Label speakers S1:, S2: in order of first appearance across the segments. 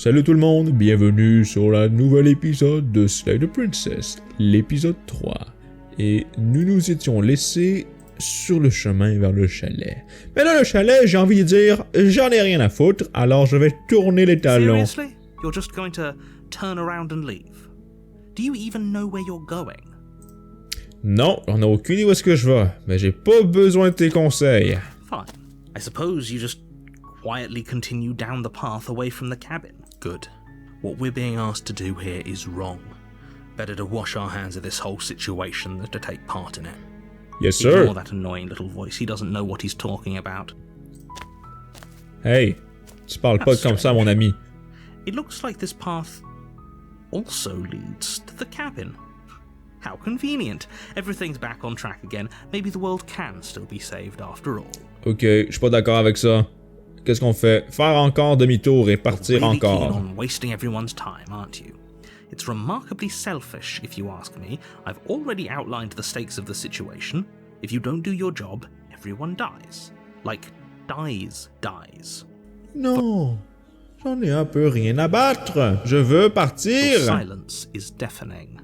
S1: Salut tout le monde, bienvenue sur le nouvel épisode de Slay the Princess, l'épisode 3. Et nous nous étions laissés sur le chemin vers le chalet. Mais là, le chalet, j'ai envie de dire, j'en ai rien à foutre, alors je vais tourner les talons.
S2: Seriously? You're just going to turn around and leave? Do you even know where you're going?
S1: Non, on n'a aucune idée où est-ce que je vais, mais j'ai pas besoin de tes conseils.
S2: Fine. I suppose you just quietly continue down the path away from the cabin. Good. What we're being asked to do here is wrong. Better to wash our hands of this whole situation than to take part in it.
S1: Yes, sir.
S2: Ignore that annoying little voice. He doesn't know what he's talking about.
S1: Hey, tu parles pas comme ça, mon ami.
S2: It looks like this path also leads to the cabin. How convenient. Everything's back on track again. Maybe the world can still be saved after all.
S1: Ok, je suis pas d'accord avec ça. Qu'est-ce qu'on fait? Faire encore demi-tour et partir
S2: really
S1: encore.
S2: Keen on wasting everyone's time, aren't you? It's remarkably selfish, if you ask me. I've already outlined the stakes of the situation. If you don't do your job, everyone dies. Like, dies.
S1: Non, j'en ai un peu rien à battre. Je veux partir.
S2: Your silence is deafening.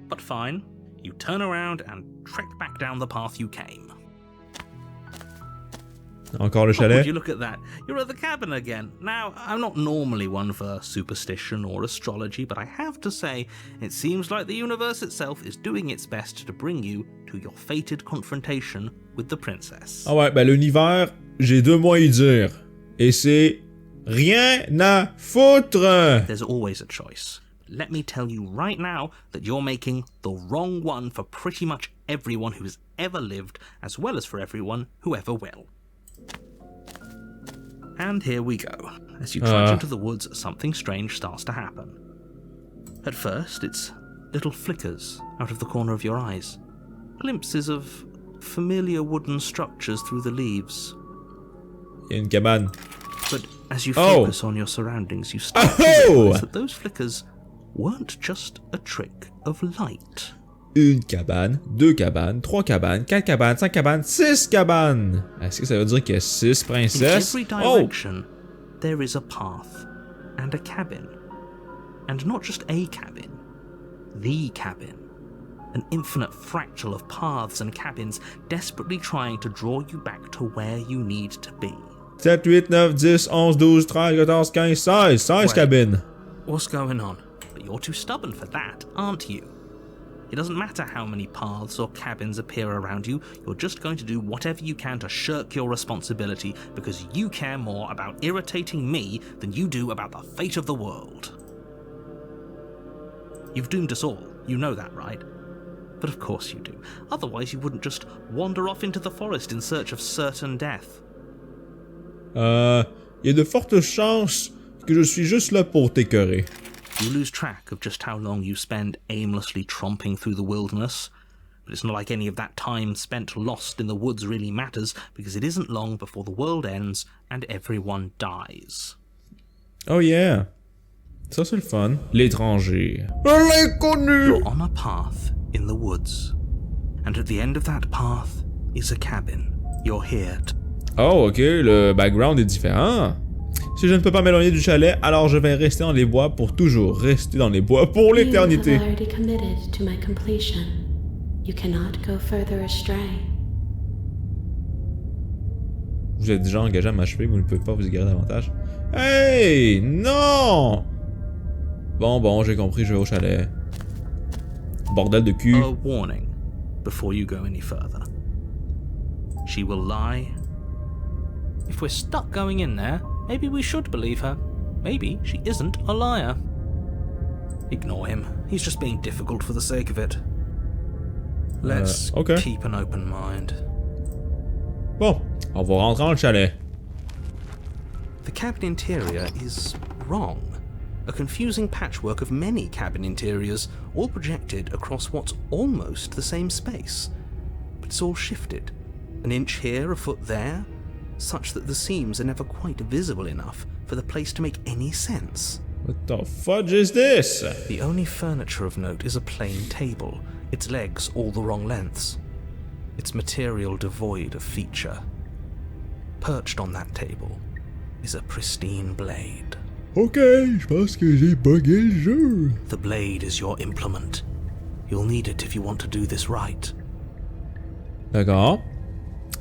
S2: But fine, you turn around and trek back down the path you came.
S1: Encore le
S2: Oh,
S1: chalet?
S2: would you look at that? You're at the cabin again. Now, I'm not normally one for superstition or astrology, but I have to say, it seems like the universe itself is doing its best to bring you to your fated confrontation with the princess.
S1: Ah ouais, ben l'univers, j'ai deux mots à y dire. Et c'est rien à foutre.
S2: There's always a choice. Let me tell you right now that you're making the wrong one for pretty much everyone who's ever lived, as well as for everyone who ever will. And here we go. As you trudge into the woods, something strange starts to happen. At first, it's little flickers out of the corner of your eyes. Glimpses of familiar wooden structures through the leaves.
S1: Il y a une cabane.
S2: But as you focus on your surroundings, you start to realize that those flickers weren't just a trick of light.
S1: Une cabane, deux cabanes, trois cabanes, quatre cabanes, cinq cabanes, six cabanes. Est-ce que ça veut dire qu'il y a six princesses?
S2: In every direction, there is a path and a cabin. And not just a cabin, the cabin. An infinite fractal of paths and cabins desperately trying to draw you back to where you need to be.
S1: 7, 8, 9, 10, 11, 12, 13, 14, 15, 16. 16 cabines.
S2: What's going on? But you're too stubborn for that, aren't you? It doesn't matter how many paths or cabins appear around you, you're just going to do whatever you can to shirk your responsibility because you care more about irritating me than you do about the fate of the world. You've doomed us all, you know that, right? But of course you do. Otherwise you wouldn't just wander off into the forest in search of certain death.
S1: Il y a de fortes chances que je suis juste là pour t'écœurer.
S2: You lose track of just how long you spend aimlessly tromping through the wilderness, but it's not like any of that time spent lost in the woods really matters, because it isn't long before the world ends and everyone dies.
S1: Oh yeah. Ça c'est le fun. L'étranger. L'inconnu!
S2: You're on a path in the woods, and at the end of that path is a cabin. You're here to...
S1: Oh ok, le background est différent. Si je ne peux pas m'éloigner du chalet, alors je vais rester dans les bois pour toujours rester dans les bois pour l'éternité. Vous êtes déjà engagé à m'achever, vous ne pouvez pas vous égarer davantage. Hey! Non! Bon, j'ai compris, je vais au chalet. Bordel de cul.
S2: A warning before you go any further. She will lie. If we're stuck going in there, maybe we should believe her. Maybe she isn't a liar. Ignore him. He's just being difficult for the sake of it. Let's keep an open mind.
S1: Bon, on va rentrer dans le chalet.
S2: The cabin interior is wrong. A confusing patchwork of many cabin interiors, all projected across what's almost the same space. But it's all shifted. An inch here, a foot there, such that the seams are never quite visible enough for the place to make any sense.
S1: What the fudge is this?
S2: The only furniture of note is a plain table, its legs all the wrong lengths, its material devoid of feature. Perched on that table is a pristine blade.
S1: Ok, je pense que j'ai bugué le jeu.
S2: The blade is your implement. You'll need it if you want to do this right.
S1: D'accord.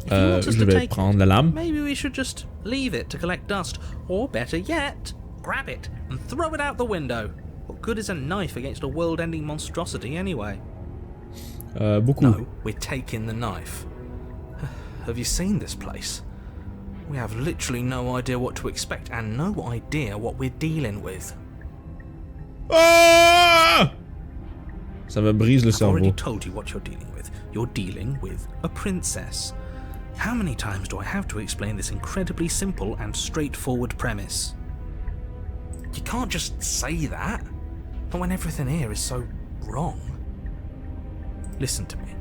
S2: If you want us
S1: Je
S2: to
S1: vais
S2: take
S1: prendre
S2: it,
S1: la lame.
S2: maybe we should just leave it to collect dust, or better yet, grab it and throw it out the window. What good is a knife against a world-ending monstrosity anyway?
S1: Beaucoup.
S2: No, we're taking the knife. Have you seen this place? We have literally no idea what to expect and no idea what we're dealing with.
S1: Ah! Ça me brise le
S2: I've already
S1: cerveau.
S2: told you what you're dealing with. You're dealing with a princess. How many times do I have to explain this incredibly simple and straightforward premise? You can't just say that, not when everything here is so wrong. Listen to me.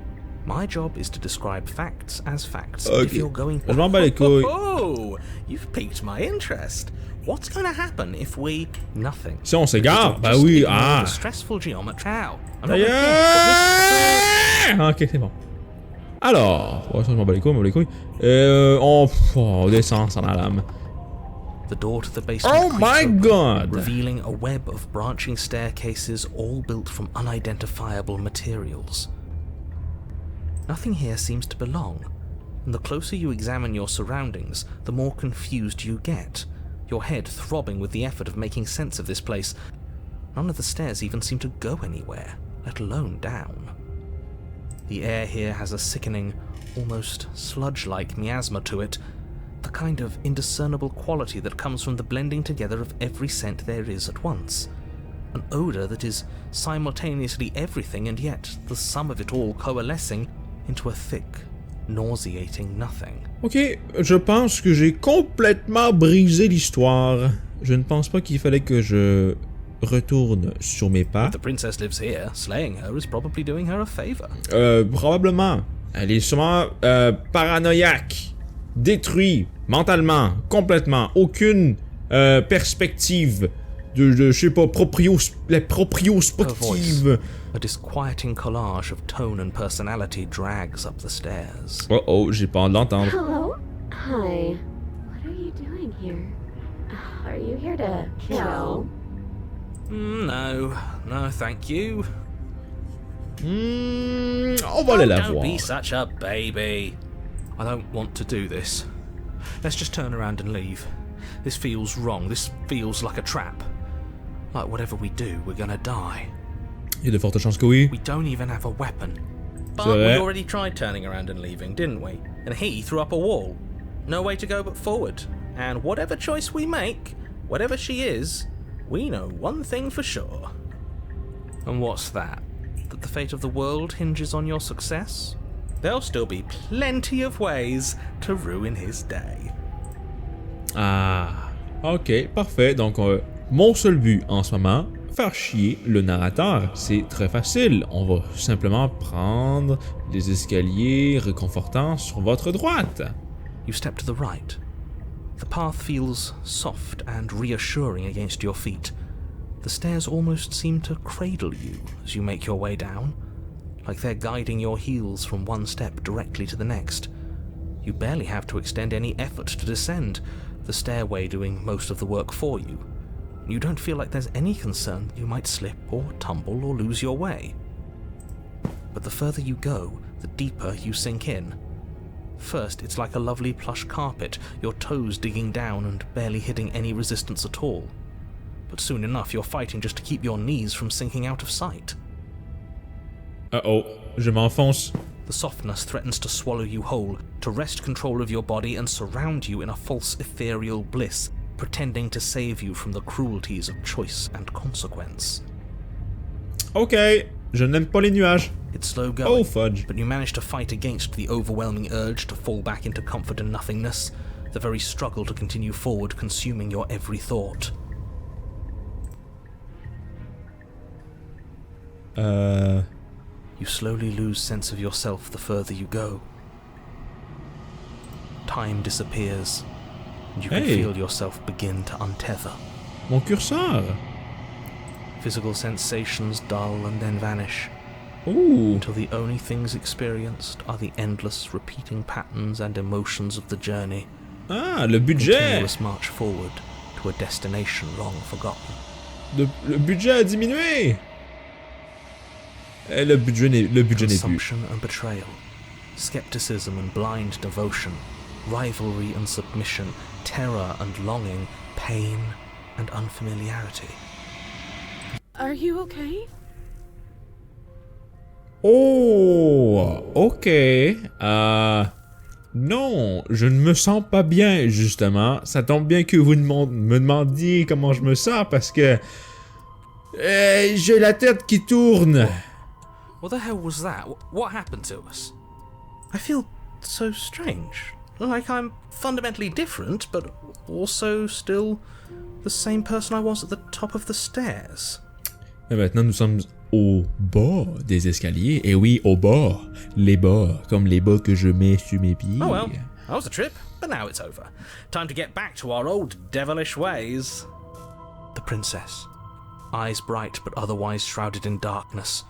S2: My job is to describe facts as facts.
S1: Okay.
S2: If you're going...
S1: Je m'en bats les couilles.
S2: Oh, you've piqued my interest. What's going to happen if we... Nothing.
S1: Si on s'égare, bah
S2: Just
S1: oui,
S2: ignore
S1: ah.
S2: the stressful geometry. Ow. I'm
S1: Ça
S2: not
S1: y
S2: gonna care, but this-
S1: est! Ok, c'est bon. Alors, ouais, ça je m'en bats les couilles, on descend sans la lame.
S2: The door to the basement
S1: Oh
S2: creaks
S1: my
S2: open,
S1: god!
S2: revealing a web of branching staircases all built from unidentifiable materials. Nothing here seems to belong, and the closer you examine your surroundings, the more confused you get, your head throbbing with the effort of making sense of this place. None of the stairs even seem to go anywhere, let alone down. The air here has a sickening, almost sludge-like miasma to it, the kind of indiscernible quality that comes from the blending together of every scent there is at once. An odour that is simultaneously everything and yet the sum of it all coalescing into a thick, nauseating nothing.
S1: Ok, je pense que j'ai complètement brisé l'histoire. Je ne pense pas qu'il fallait que je retourne sur mes pas.
S2: If the princess lives here, slaying her is probably doing her a favour.
S1: Probablement. Elle est sûrement paranoïaque, détruite mentalement, complètement. Aucune perspective de je sais pas, la propriospective.
S2: A disquieting collage of tone and personality drags up the stairs.
S1: Oh oh, j'ai pas hâte de l'entendre.
S3: Hello? Hi. What are you doing here? Are you here to kill?
S2: No, thank you.
S1: On va aller la
S2: Don't
S1: voir.
S2: be such a baby. I don't want to do this. Let's just turn around and leave. This feels wrong. This feels like a trap. Like whatever we do, we're gonna die.
S1: Il y a de fortes chances que oui.
S2: We don't even have a weapon. But
S1: C'est
S2: we
S1: vrai.
S2: already tried turning around and leaving, didn't we? And he threw up a wall. No way to go but forward. And whatever choice we make, whatever she is, we know one thing for sure. And what's that? That the fate of the world hinges on your success? There'll still be plenty of ways to ruin his day.
S1: Ah, ok, parfait. Donc, mon seul but en ce moment, faire chier le narrateur. C'est très facile. On va simplement prendre les escaliers réconfortants sur votre droite.
S2: You step to the right. The path feels soft and reassuring against your feet. The stairs almost seem to cradle you as you make your way down, like they're guiding your heels from one step directly to the next. You barely have to extend any effort to descend, the stairway doing most of the work for you. You don't feel like there's any concern that you might slip or tumble or lose your way. But the further you go, the deeper you sink in. First, it's like a lovely plush carpet, your toes digging down and barely hitting any resistance at all. But soon enough, you're fighting just to keep your knees from sinking out of sight.
S1: Uh-oh, je m'enfonce.
S2: The softness threatens to swallow you whole, to wrest control of your body and surround you in a false ethereal bliss, pretending to save you from the cruelties of choice and consequence.
S1: Ok, je n'aime pas les nuages.
S2: It's slow going,
S1: Oh, fudge.
S2: but you manage to fight against the overwhelming urge to fall back into comfort and nothingness, the very struggle to continue forward consuming your every thought. You slowly lose sense of yourself the further you go. Time disappears, and you can
S1: Hey.
S2: feel yourself begin to untether.
S1: Mon curseur.
S2: Physical sensations dull and then vanish,
S1: Ouh.
S2: until the only things experienced are the endless repeating patterns and emotions of the journey.
S1: Ah, le budget!
S2: Continuous march forward to a destination long forgotten.
S1: Le budget a diminué! Le budget n'est plus.
S2: Consumption and betrayal, skepticism and blind devotion, rivalry and submission, terror and longing, pain and unfamiliarity.
S3: Are you okay?
S1: Oh, ok. Non, je ne me sens pas bien, justement. Ça tombe bien que vous me demandiez comment je me sens, parce que... j'ai la tête qui tourne.
S2: What the hell was that? What happened to us? I feel so strange. Like I'm fundamentally different, but also still the same person I was at the top of the stairs.
S1: Et maintenant, nous sommes au bas des escaliers. Et oui, au bas. Les bas, comme les bas que je mets sur mes pieds.
S2: Oh well, that was a trip, but now it's over. Time to get back to our old devilish ways. The princess, eyes bright but otherwise shrouded in darkness,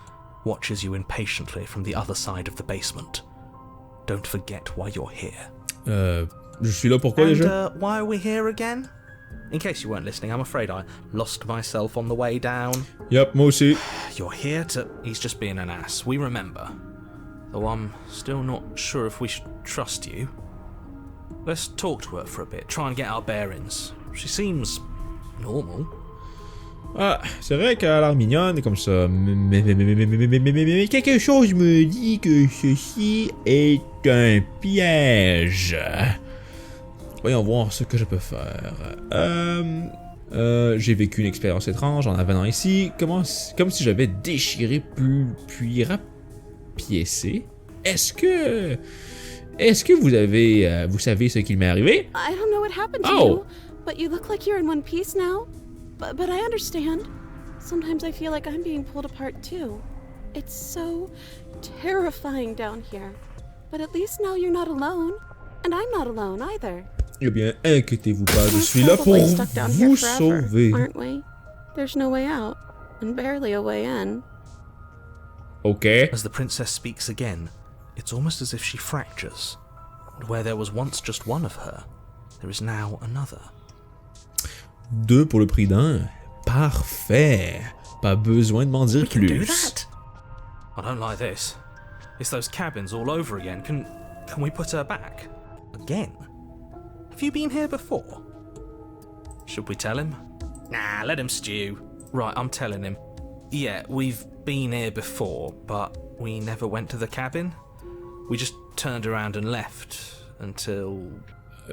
S2: watches you impatiently from the other side of the basement. Don't forget why you're here.
S1: Je suis là pourquoi déjà?
S2: Why are we here again? In case you weren't listening, I'm afraid I lost myself on the way down.
S1: Yep, moi aussi.
S2: You're here to... He's just being an ass, we remember. Though I'm still not sure if we should trust you. Let's talk to her for a bit, try and get our bearings. She seems normal.
S1: Ah, c'est vrai qu'elle a l'air mignonne comme ça. Mais quelque chose me dit que ceci est un piège. Voyons voir ce que je peux faire. J'ai vécu une expérience étrange en venant ici, comme si j'avais déchiré puis rapiécé. Est-ce que vous savez ce qui m'est arrivé?
S3: I don't know what happened to you, but you look like you're in one piece now. But I understand. Sometimes I feel like I'm being pulled apart too. It's so terrifying down here. But at least now you're not alone. And I'm not alone either.
S1: Eh bien, inquiétez-vous pas, je suis là pour vous sauver.
S3: Aren't we? There's no way out, and barely a way in.
S1: Okay.
S2: As the princess speaks again, it's almost as if she fractures. And where there was once just one of her, there is now another.
S1: 2 pour le prix d'un. Parfait. Pas besoin de m'en dire plus.
S2: Do that? I don't like this. It's those cabins all over again. Can we put her back? Again? Have you been here before? Should we tell him? Nah, let him stew. Right, I'm telling him. Yeah, we've been here before, but we never went to the cabin. We just turned around and left until...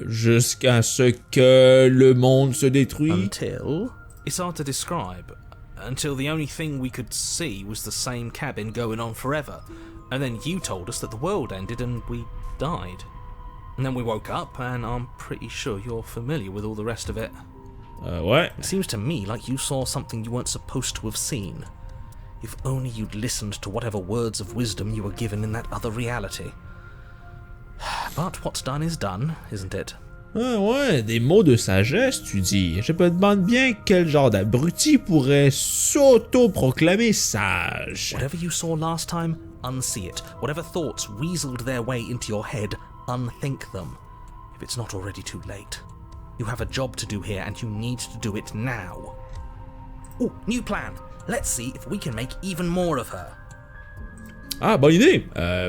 S1: Jusqu'à ce que le monde se détruise.
S2: Until? It's hard to describe. Until the only thing we could see was the same cabin going on forever. And then you told us that the world ended and we died. And then we woke up, and I'm pretty sure you're familiar with all the rest of it.
S1: What?
S2: It seems to me like you saw something you weren't supposed to have seen. If only you'd listened to whatever words of wisdom you were given in that other reality. But what's done is done, isn't it?
S1: Ah ouais, des mots de sagesse, tu dis. Je me demande bien quel genre d'abruti pourrait s'auto-proclamer sage.
S2: Whatever you saw last time, unsee it. Whatever thoughts weaseled their way into your head, unthink them. If it's not already too late. You have a job to do here, and you need to do it now. Ooh, new plan. Let's see if we can make even more of her.
S1: Ah, bonne idée!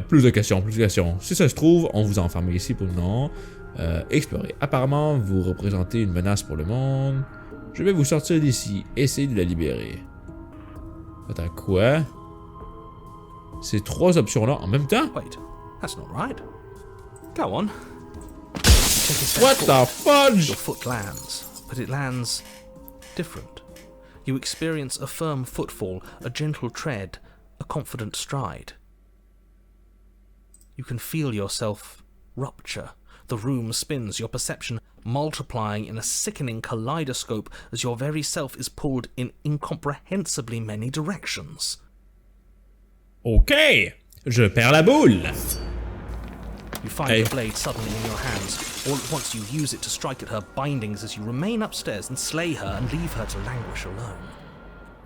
S1: Plus de questions. Si ça se trouve, on vous enferme ici pour le moment. Explorer. Apparemment, vous représentez une menace pour le monde. Je vais vous sortir d'ici. Essayez de la libérer. Attends, quoi? Ces 3 options-là en même temps?
S2: Wait, that's not right. Go on.
S1: What the fudge?
S2: Your foot lands, but it lands different. You experience a firm footfall, a gentle tread, a confident stride. You can feel yourself rupture. The room spins, your perception multiplying in a sickening kaleidoscope as your very self is pulled in incomprehensibly many directions.
S1: Ok, je perds la boule.
S2: You find the blade suddenly in your hands. All at once you use it to strike at her bindings as you remain upstairs and slay her and leave her to languish alone.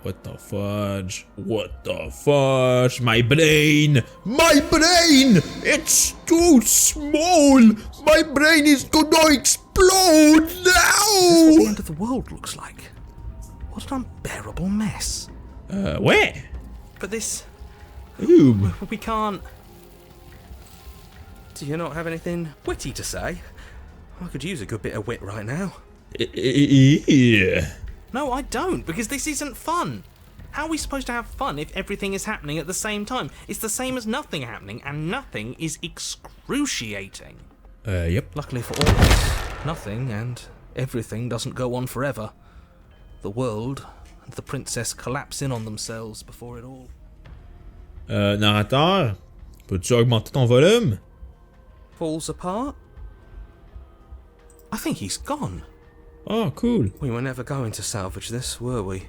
S1: What the fudge? What the fudge? My brain! My brain! It's too small! My brain is gonna explode
S2: Is this what the
S1: now!
S2: end of the world looks like? What an unbearable mess.
S1: Ouais!
S2: But this...
S1: Ooh.
S2: we can't... Do you not have anything witty to say? I could use a good bit of wit right now.
S1: Yeah.
S2: No, I don't, because this isn't fun. How are we supposed to have fun if everything is happening at the same time? It's the same as nothing happening, and nothing is excruciating.
S1: Yep.
S2: Luckily for all of us, nothing and everything doesn't go on forever. The world and the princess collapse in on themselves before it all.
S1: Narrateur, peux-tu augmenter ton volume?
S2: Falls apart? I think he's gone.
S1: Oh, cool.
S2: We were never going to salvage this, were we?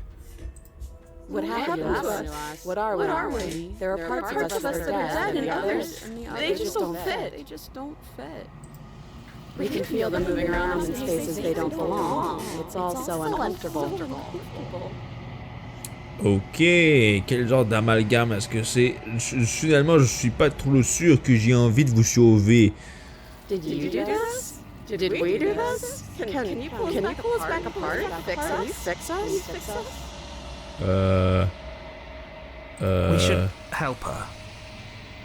S3: What happened to us? What are we? There are parts of us that are dead, and others, they just don't fit. They just don't fit. We can feel them moving around in spaces they don't belong. It's all so uncomfortable.
S1: Ok, quel genre d'amalgame est-ce que c'est? Finalement, je suis pas trop sûr que j'ai envie de vous sauver.
S3: Did you do this? Did we do this? Can you pull us back apart? Fix us?
S2: We should help her.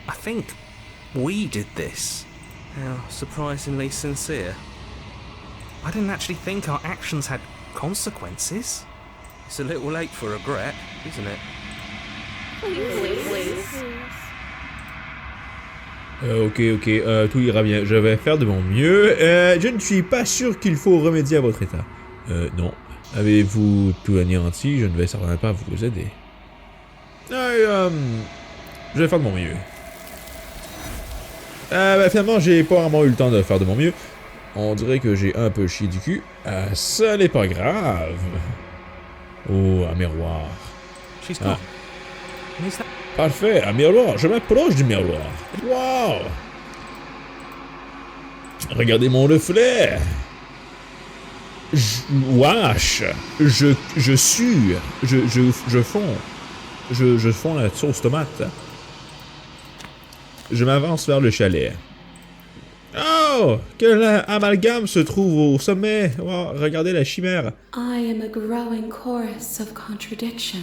S2: I think we did this. How surprisingly sincere. I didn't actually think our actions had consequences. It's a little late for regret, isn't it?
S3: Please.
S1: Ok, tout ira bien. Je vais faire de mon mieux. Je ne suis pas sûr qu'il faut remédier à votre état. Non. Avez-vous tout anéanti? Je ne vais certainement pas vous aider. Je vais faire de mon mieux. Finalement, j'ai pas vraiment eu le temps de faire de mon mieux. On dirait que j'ai un peu chié du cul. Ça n'est pas grave. Oh, un miroir.
S2: She's gone. Is that...
S1: Parfait, un miroir. Je m'approche du miroir. Wow! Regardez mon reflet. Wesh! Je sue. Je fonds. Je fonds la sauce tomate. Je m'avance vers le chalet. Oh! Quel amalgame se trouve au sommet! Oh, regardez la chimère.
S4: I am a growing chorus of contradiction.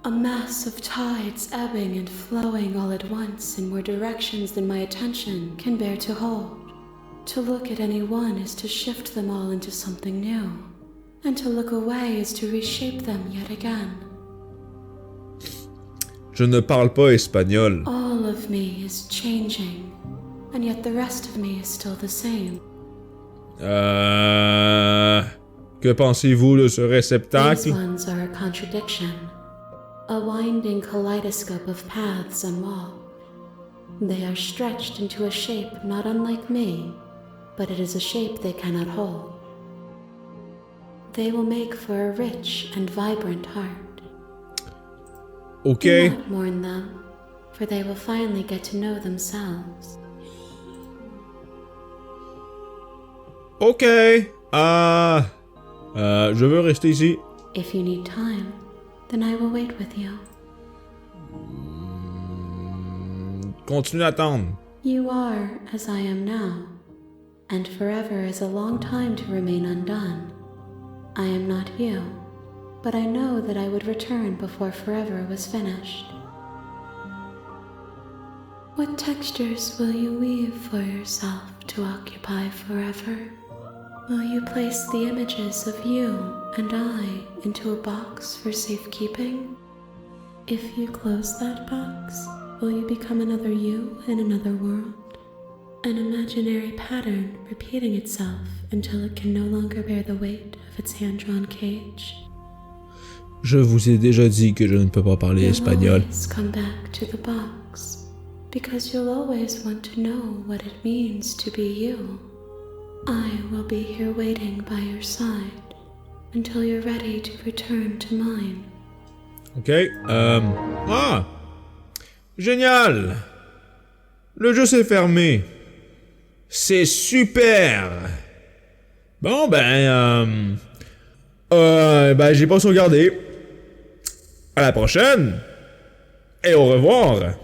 S4: A mass of tides ebbing and flowing all at once in more directions than my attention can bear to hold. To look at any one is to shift them all into something new, and to look away is to reshape them yet again.
S1: Je ne parle pas espagnol.
S4: All of me is changing, and yet the rest of me is still the same.
S1: Que pensez-vous de ce
S4: These
S1: réceptacle?
S4: ones are a contradiction, a winding kaleidoscope of paths and walls. They are stretched into a shape not unlike me, but it is a shape they cannot hold. They will make for a rich and vibrant heart.
S1: Ok.
S4: Do not mourn them, for they will finally get to know themselves.
S1: Ok. Je veux rester ici.
S4: If you need time, then I will wait with you.
S1: Continue d'attendre.
S4: You are as I am now, and forever is a long time to remain undone. I am not you, but I know that I would return before forever was finished. What textures will you weave for yourself to occupy forever? Will you place the images of you and I into a box for safekeeping? If you close that box, will you become another you in another world? An imaginary pattern repeating itself until it can no longer bear the weight of its hand-drawn cage.
S1: Je vous ai déjà dit que je ne peux pas parler espagnol.
S4: You'll always come back to the box, because you'll always want to know what it means to be you. I will be here waiting by your side until you're ready to return to mine.
S1: Ok. Ah! Génial! Le jeu s'est fermé. C'est super! Bon, ben, j'ai pas sauvegardé. À la prochaine et au revoir.